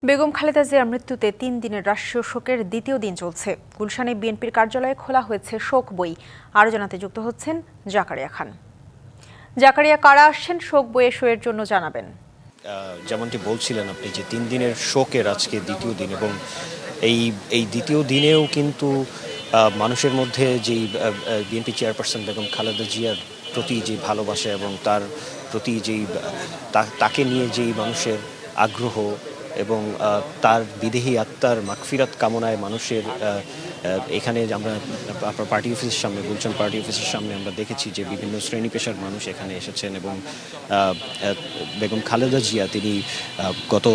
বেগম খালেদা জিয়ার মৃত্যুতে ৩ দিনের রাষ্ট্রীয় শোকের দ্বিতীয় দিন চলছে। গুলশানে বিএনপির কার্যালয়ে খোলা হয়েছে শোক বই। আরও জানাতে যুক্ত হচ্ছেন জাকারিয়া খান। জাকারিয়া, কারা আসছেন শোক বইয়ে সইয়ের জন্য জানাবেন। যেমনটি বলছিলেন আপনি যে ৩ দিনের শোকের আজকে দ্বিতীয় দিন, এবং এই দ্বিতীয় দিনেও কিন্তু মানুষের মধ্যে যেই বিএনপি চেয়ারপারসন বেগম খালেদা জিয়ার প্রতি যে ভালোবাসা এবং তার প্রতি যেই তাকে নিয়ে যেই মানুষের আগ্রহ এবং তার বিদেহী আত্মার মাগফিরাত কামনায় মানুষের এখানে আমরা আপনার পার্টি অফিসের সামনে, গুলশান পার্টি অফিসের সামনে আমরা দেখেছি যে বিভিন্ন শ্রেণী পেশার মানুষ এখানে এসেছেন এবং বেগম খালেদা জিয়া তিনি গত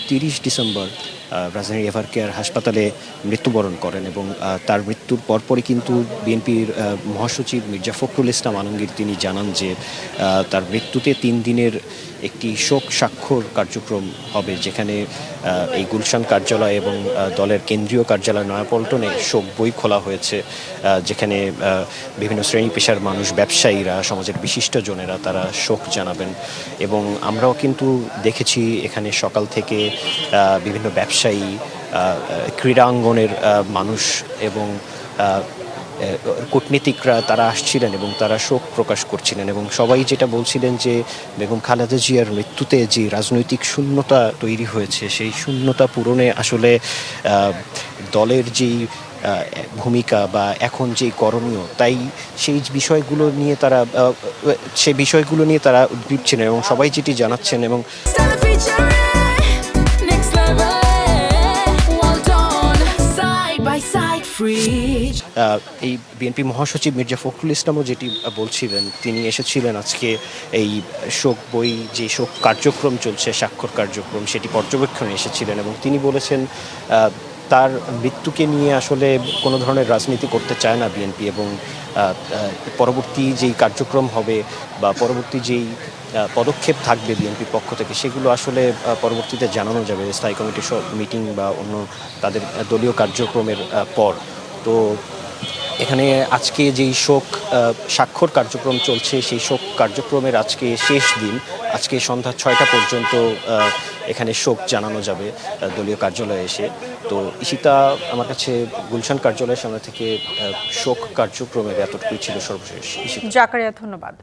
৩০ ডিসেম্বর রাজধানীর এভার কেয়ার হাসপাতালে মৃত্যুবরণ করেন এবং তার মৃত্যুর পরপরই কিন্তু বিএনপির মহাসচিব মির্জা ফখরুল ইসলাম আলমগীর তিনি জানান যে তার মৃত্যুতে ৩ দিনের একটি শোক স্বাক্ষর কার্যক্রম হবে, যেখানে এই গুলশান কার্যালয় এবং দলের কেন্দ্রীয় কার্যালয় নয়াপল্টনে শোক বই খোলা হয়েছে, যেখানে বিভিন্ন শ্রেণী পেশার মানুষ, ব্যবসায়ীরা, সমাজের বিশিষ্টজনেরা তারা শোক জানাবেন। এবং আমরাও কিন্তু দেখেছি এখানে সকাল থেকে বিভিন্ন ব্যবসায়ী, ক্রীড়াঙ্গনের মানুষ এবং কূটনীতিকরা তারা আসছিলেন এবং তারা শোক প্রকাশ করছিলেন এবং সবাই যেটা বলছিলেন যে বেগম খালেদা জিয়ার মৃত্যুতে যে রাজনৈতিক শূন্যতা তৈরি হয়েছে সেই শূন্যতা পূরণে আসলে দলের যেই ভূমিকা বা এখন যেই করণীয়, তাই সেই বিষয়গুলো নিয়ে তারা উদ্গ্রীব ছিলেন এবং সবাই যেটি জানাচ্ছেন এবং এই বিএনপি মহাসচিব মির্জা ফখরুল ইসলামও যেটি বলছিলেন, তিনি এসেছিলেন আজকে এই শোক বই যে শোক কার্যক্রম চলছে, স্বাক্ষর কার্যক্রম, সেটি পর্যবেক্ষণে এসেছিলেন এবং তিনি বলেছেন তার মৃত্যুকে নিয়ে আসলে কোনো ধরনের রাজনীতি করতে চায় না বিএনপি এবং পরবর্তী যেই কার্যক্রম হবে বা পরবর্তী যেই পদক্ষেপ থাকবে বিএনপির পক্ষ থেকে সেগুলো আসলে পরবর্তীতে জানানো যাবে স্থায়ী কমিটির মিটিং বা অন্য তাদের দলীয় কার্যক্রমের পর। তো এখানে আজকে যেই শোক স্বাক্ষর কার্যক্রম চলছে সেই শোক কার্যক্রমের আজকে শেষ দিন, আজকে সন্ধ্যা ৬টা পর্যন্ত এখানে শোক জানানো যাবে দলীয় কার্যালয়ে এসে। তো ইশিতা, আমার কাছে গুলশান কার্যালয়ের সামনে থেকে শোক কার্যক্রমের এতটুকুই ছিল সর্বশেষ। জাকারিয়া, ধন্যবাদ।